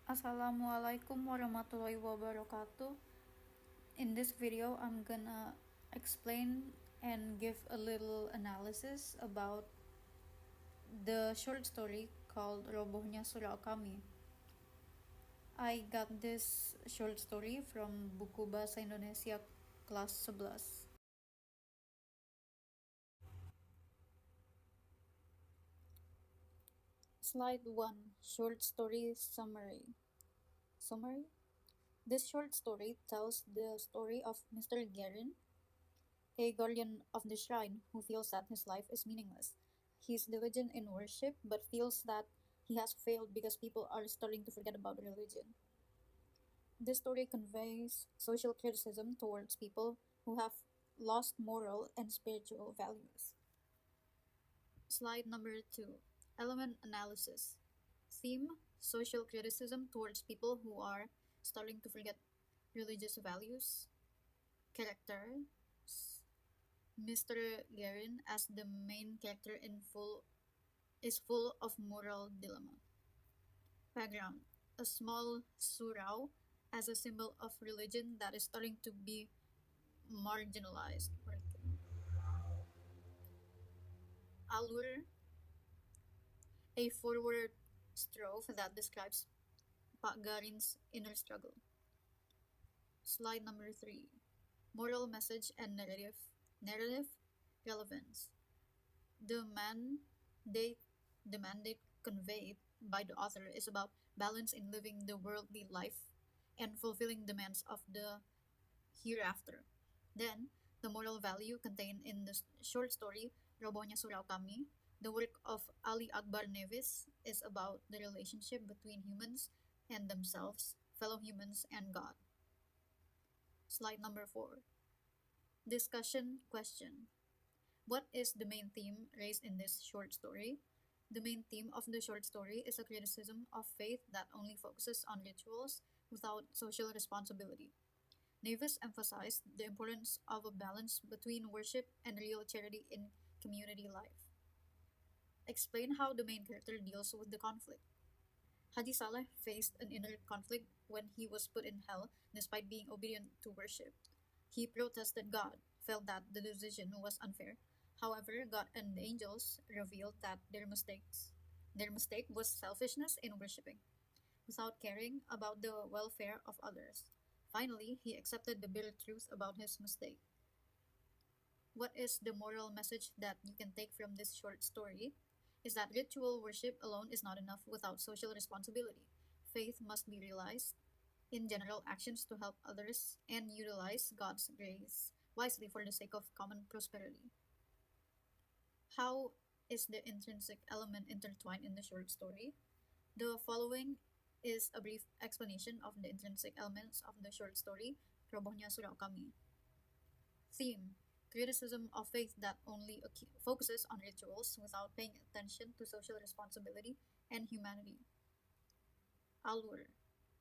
Assalamualaikum warahmatullahi wabarakatuh. In this video, I'm gonna explain and give a little analysis about the short story called Robohnya Surau Kami. I got this short story from buku Bahasa Indonesia kelas 11. Slide 1, Short Story Summary. This short story tells the story of Mr. Guerin, a guardian of the shrine who feels that his life is meaningless. He is diligent in worship but feels that he has failed because people are starting to forget about religion. This story conveys social criticism towards people who have lost moral and spiritual values. Slide number 2, Element Analysis. Theme, social criticism towards people who are starting to forget religious values. Character, Mr. Guerin as the main character is full of moral dilemma. Background, a small surau as a symbol of religion that is starting to be marginalized. Alur, a forward strophe that describes Pak Garin's inner struggle. Slide number 3, Moral message and narrative relevance. The mandate, the mandate conveyed by the author is about balance in living the worldly life and fulfilling demands of the hereafter. Then, the moral value contained in the short story Robohnya Surau Kami, the work of Ali Akbar Nevis, is about the relationship between humans and themselves, fellow humans, and God. Slide number 4. Discussion question. What is the main theme raised in this short story? The main theme of the short story is a criticism of faith that only focuses on rituals without social responsibility. Navis emphasized the importance of a balance between worship and real charity in community life. Explain how the main character deals with the conflict. Haji Saleh faced an inner conflict when he was put in hell despite being obedient to worship. He protested God, felt that the decision was unfair. However, God and the angels revealed that their mistake was selfishness in worshiping, without caring about the welfare of others. Finally, he accepted the bitter truth about his mistake. What is the moral message that you can take from this short story? Is that ritual worship alone is not enough without social responsibility. Faith must be realized in general actions to help others and utilize God's grace wisely for the sake of common prosperity. How is the intrinsic element intertwined in the short story? The following is a brief explanation of the intrinsic elements of the short story Robohnya Surau Kami. Theme, criticism of faith that only focuses on rituals without paying attention to social responsibility and humanity. Alur,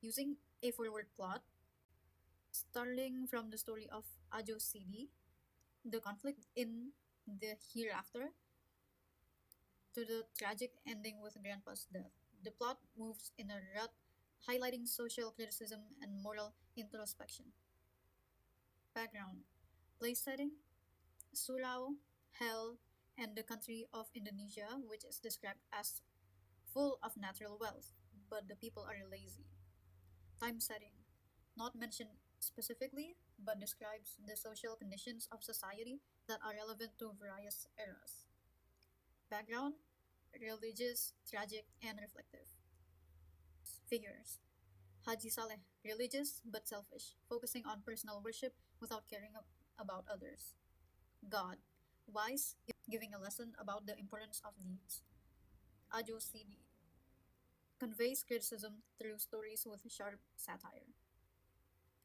using a forward plot, starting from the story of Ajo Sidi, the conflict in the hereafter, to the tragic ending with Grandpa's death. The plot moves in a rut, highlighting social criticism and moral introspection. Background, place setting, Surau, hell, and the country of Indonesia, which is described as full of natural wealth, but the people are lazy. Time setting, not mentioned specifically, but describes the social conditions of society that are relevant to various eras. Background, religious, tragic, and reflective. Figures, Haji Saleh, religious but selfish, focusing on personal worship without caring about others. God, wise, giving a lesson about the importance of deeds. Ajo Sidi, conveys criticism through stories with sharp satire.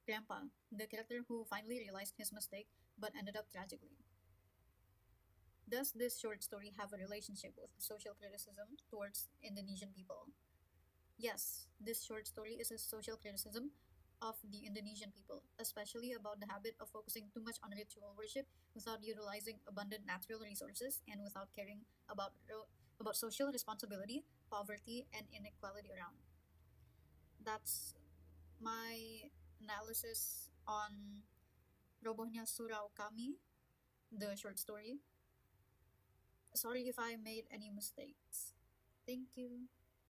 Grandpa, the character who finally realized his mistake but ended up tragically. Does this short story have a relationship with social criticism towards Indonesian people? Yes, this short story is a social criticism of the Indonesian people, especially about the habit of focusing too much on ritual worship without utilizing abundant natural resources and without caring about social responsibility, poverty, and inequality around. that's my analysis on Robohnya Surau Kami, the short story. Sorry if I made any mistakes. Thank you.